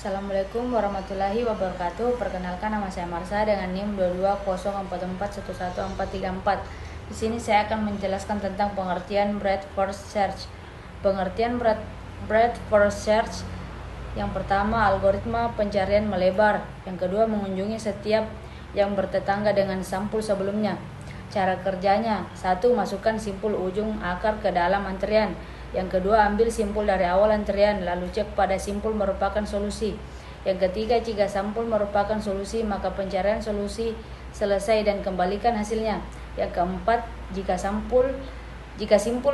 Assalamualaikum warahmatullahi wabarakatuh. Perkenalkan, nama saya Marsha dengan NIM 22044111434. Di sini saya akan menjelaskan tentang pengertian breadth first search. Pengertian breadth first search: yang pertama, algoritma pencarian melebar. Yang kedua, mengunjungi setiap yang bertetangga dengan sampul sebelumnya. Cara kerjanya: 1. Masukkan simpul ujung akar ke dalam antrian. Yang kedua, ambil simpul dari awal antrian, lalu cek pada simpul merupakan solusi. Yang ketiga, jika sampul merupakan solusi, maka pencarian solusi selesai dan kembalikan hasilnya. Yang keempat, jika simpul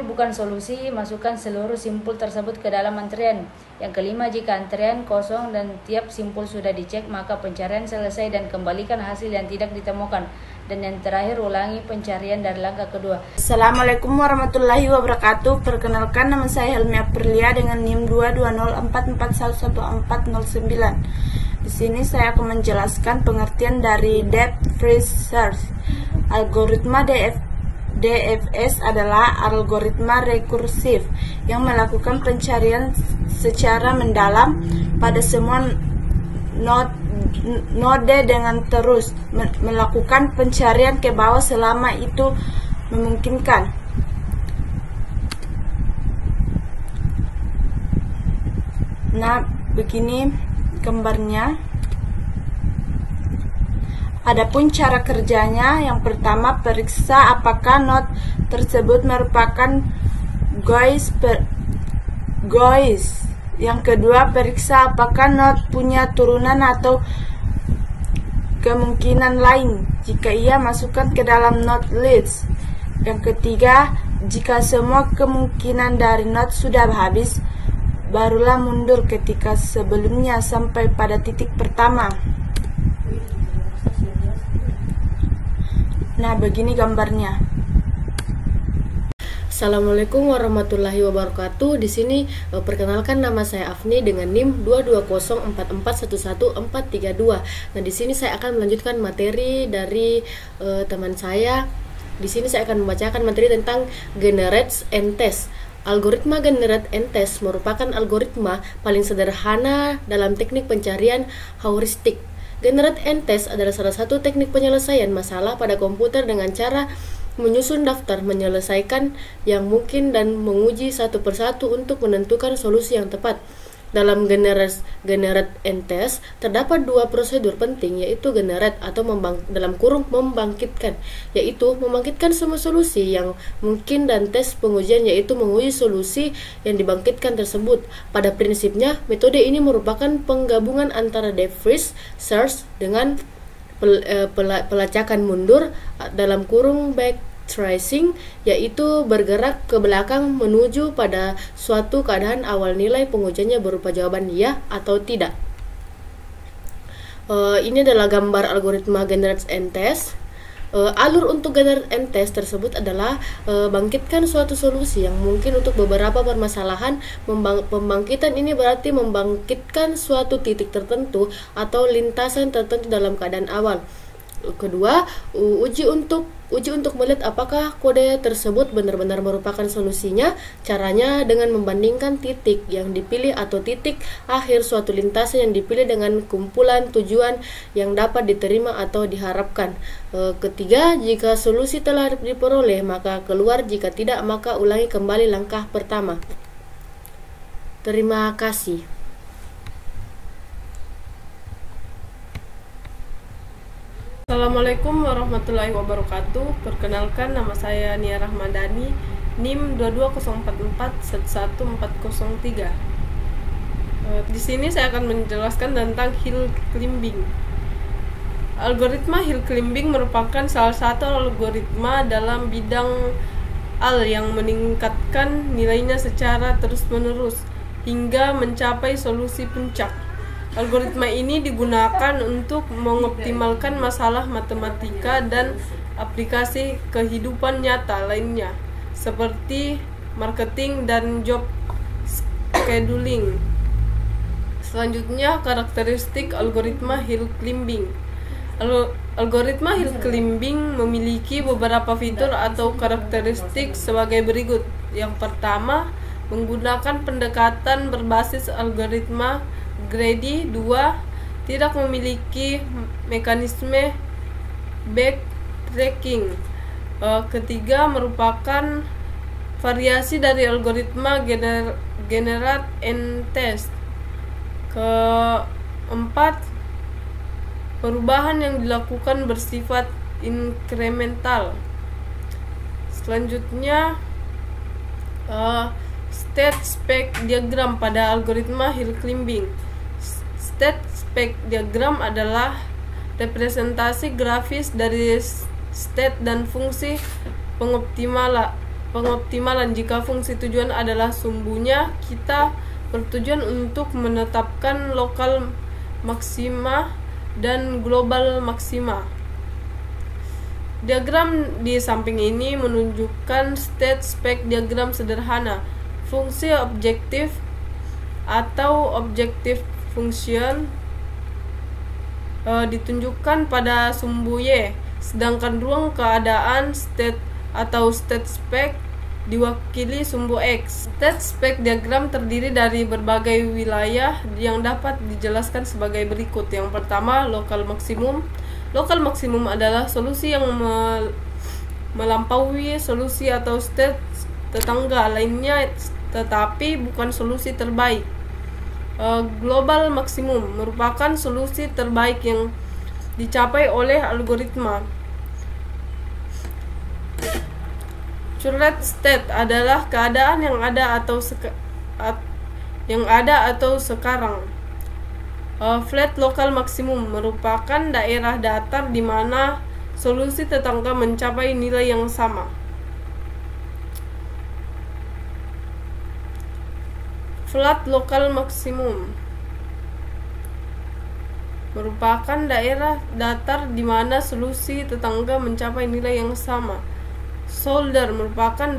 bukan solusi, masukkan seluruh simpul tersebut ke dalam antrian. Yang kelima, jika antrian kosong dan tiap simpul sudah dicek, maka pencarian selesai dan kembalikan hasil yang tidak ditemukan. Dan yang terakhir, ulangi pencarian dari langkah kedua. Assalamualaikum warahmatullahi wabarakatuh. Perkenalkan, nama saya Helmi Aprilia dengan NIM 22044111409. Di sini saya akan menjelaskan pengertian dari depth first search. Algoritma DFS adalah algoritma rekursif yang melakukan pencarian secara mendalam pada semua node dengan terus melakukan pencarian ke bawah selama itu memungkinkan. Nah, begini gambarnya. Adapun cara kerjanya, yang pertama, periksa apakah node tersebut merupakan gois. Yang kedua, periksa apakah node punya turunan atau kemungkinan lain. Jika iya, masukkan ke dalam node list. Yang ketiga, jika semua kemungkinan dari node sudah habis, barulah mundur ketika sebelumnya sampai pada titik pertama. Nah, begini gambarnya. Assalamualaikum warahmatullahi wabarakatuh. Di sini perkenalkan, nama saya Afni dengan NIM 22044111432. Nah, di sini saya akan melanjutkan materi dari teman saya. Di sini saya akan membacakan materi tentang generate and test. Algoritma generate and test merupakan algoritma paling sederhana dalam teknik pencarian heuristik. Generate and test adalah salah satu teknik penyelesaian masalah pada komputer dengan cara menyusun daftar, menyelesaikan yang mungkin, dan menguji satu persatu untuk menentukan solusi yang tepat. Dalam generate and test terdapat dua prosedur penting, yaitu generate atau membangkitkan, yaitu membangkitkan semua solusi yang mungkin, dan tes pengujian, yaitu menguji solusi yang dibangkitkan tersebut. Pada prinsipnya, metode ini merupakan penggabungan antara depth first search dengan pelacakan mundur back tracing, yaitu bergerak ke belakang menuju pada suatu keadaan awal nilai pengujiannya berupa jawaban ya atau tidak. Ini adalah gambar algoritma generate and test. Alur untuk generate and test tersebut adalah bangkitkan suatu solusi yang mungkin untuk beberapa permasalahan. Pembangkitan ini berarti membangkitkan suatu titik tertentu atau lintasan tertentu dalam keadaan awal. Kedua, uji untuk melihat apakah kode tersebut benar-benar merupakan solusinya. Caranya dengan membandingkan titik yang dipilih atau titik akhir suatu lintasan yang dipilih dengan kumpulan tujuan yang dapat diterima atau diharapkan. Ketiga, jika solusi telah diperoleh, maka keluar. Jika tidak, maka ulangi kembali langkah pertama. Terima kasih. Assalamualaikum warahmatullahi wabarakatuh. Perkenalkan, nama saya Nia Rahmadani, NIM 22044111403. Di sini saya akan menjelaskan tentang hill climbing. Algoritma hill climbing merupakan salah satu algoritma dalam bidang yang meningkatkan nilainya secara terus-menerus hingga mencapai solusi puncak. Algoritma ini digunakan untuk mengoptimalkan masalah matematika dan aplikasi kehidupan nyata lainnya, seperti marketing dan job scheduling. Selanjutnya, karakteristik algoritma hill climbing. Algoritma hill climbing memiliki beberapa fitur atau karakteristik sebagai berikut. Yang pertama, menggunakan pendekatan berbasis algoritma greedy. 2. Tidak memiliki mekanisme backtracking. Ketiga, merupakan variasi dari algoritma generate and test. Keempat, perubahan yang dilakukan bersifat incremental. Selanjutnya, state space diagram pada algoritma hill climbing. State space diagram adalah representasi grafis dari state dan fungsi pengoptimalan. Jika fungsi tujuan adalah sumbunya, kita bertujuan untuk menetapkan lokal maksima dan global maksima. Diagram di samping ini menunjukkan state space diagram sederhana. Fungsi objektif atau objective function ditunjukkan pada sumbu Y, sedangkan ruang keadaan state atau state space diwakili sumbu X. State space diagram terdiri dari berbagai wilayah yang dapat dijelaskan sebagai berikut. Yang pertama, lokal maksimum. Lokal maksimum adalah solusi yang melampaui solusi atau state tetangga lainnya, tetapi bukan solusi terbaik. Global maksimum merupakan solusi terbaik yang dicapai oleh algoritma. Current state adalah keadaan yang ada atau sekarang. Flat local maksimum merupakan daerah datar di mana solusi tetangga mencapai nilai yang sama. Flat local maksimum merupakan daerah datar di mana solusi tetangga mencapai nilai yang sama. Shoulder merupakan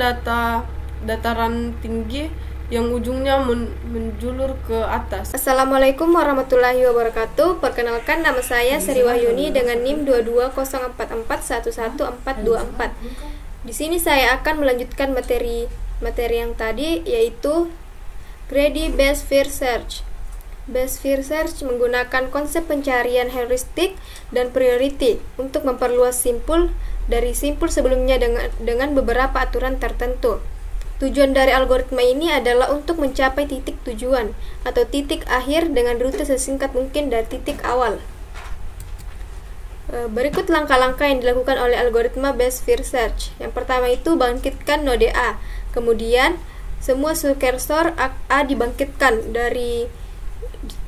dataran tinggi yang ujungnya menjulur ke atas. Assalamualaikum warahmatullahi wabarakatuh. Perkenalkan, nama saya Sri Wahyuni dengan NIM 2204411424. Di sini saya akan melanjutkan materi yang tadi, yaitu Greedy Best First Search. Best First Search menggunakan konsep pencarian heuristik dan priority untuk memperluas simpul dari simpul sebelumnya dengan beberapa aturan tertentu. Tujuan dari algoritma ini adalah untuk mencapai titik tujuan atau titik akhir dengan rute sesingkat mungkin dari titik awal. Berikut langkah-langkah yang dilakukan oleh algoritma Best First Search. Yang pertama itu bangkitkan node A. Kemudian semua successor A dibangkitkan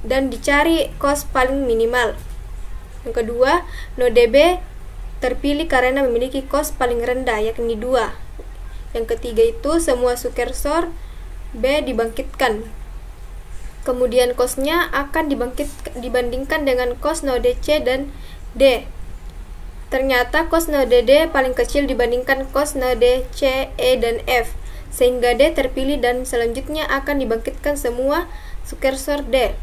dan dicari cost paling minimal. Yang kedua, node B terpilih karena memiliki cost paling rendah, yakni 2. Yang ketiga itu semua successor B dibangkitkan. Kemudian cost-nya akan dibandingkan dengan cost node C dan D. Ternyata cost node D paling kecil dibandingkan cost node C, E, dan F, sehingga D terpilih dan selanjutnya akan dibangkitkan semua successor D.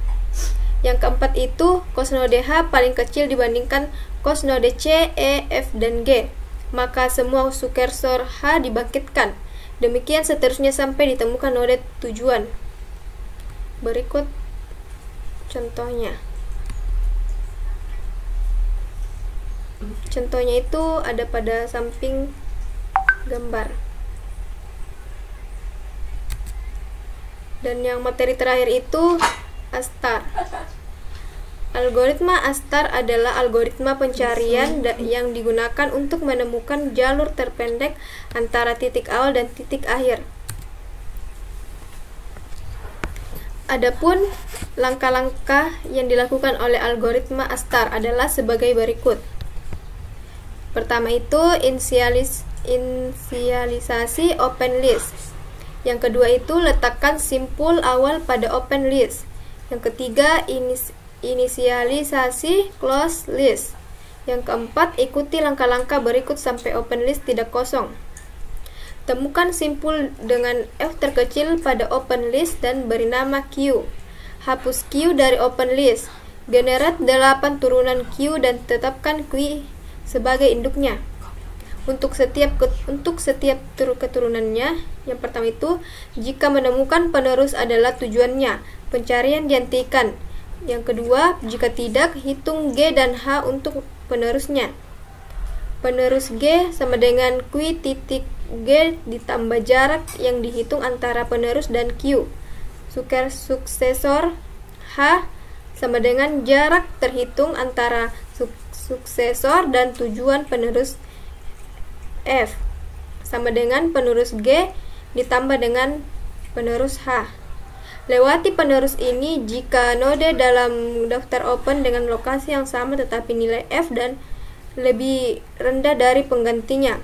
Yang keempat itu cost node H paling kecil dibandingkan cost node C, E, F, dan G, maka semua successor H dibangkitkan. Demikian seterusnya sampai ditemukan node tujuan. Berikut contohnya. Contohnya itu ada pada samping gambar. Dan yang materi terakhir itu ASTAR. Algoritma ASTAR adalah algoritma pencarian yang digunakan untuk menemukan jalur terpendek antara titik awal dan titik akhir. Adapun langkah-langkah yang dilakukan oleh algoritma ASTAR adalah sebagai berikut. Pertama itu inisialisasi open list. Yang kedua itu letakkan simpul awal pada open list. Yang ketiga inisialisasi close list. Yang keempat, ikuti langkah-langkah berikut sampai open list tidak kosong. Temukan simpul dengan F terkecil pada open list dan beri nama Q. Hapus Q dari open list. Generate 8 turunan Q dan tetapkan Q sebagai induknya. Untuk setiap keturunannya, yang pertama itu, jika menemukan penerus adalah tujuannya, pencarian dihentikan. Yang kedua, jika tidak, hitung G dan H untuk penerusnya. Penerus G sama dengan Q titik G ditambah jarak yang dihitung antara penerus dan Q. Suksesor H sama dengan jarak terhitung antara suksesor dan tujuan penerus F, sama dengan penerus G ditambah dengan penerus H. Lewati penerus ini jika node dalam daftar open dengan lokasi yang sama tetapi nilai F dan lebih rendah dari penggantinya.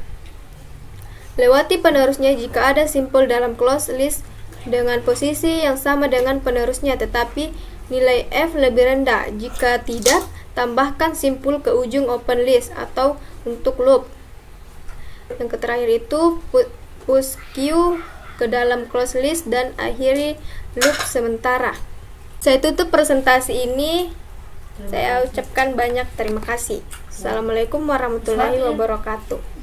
Lewati penerusnya jika ada simpul dalam closed list dengan posisi yang sama dengan penerusnya tetapi nilai F lebih rendah. Jika tidak, tambahkan simpul ke ujung open list atau untuk loop. Yang terakhir itu push Q ke dalam closed list dan akhiri loop sementara. Saya tutup presentasi ini. Saya ucapkan banyak terima kasih. Assalamualaikum warahmatullahi wabarakatuh.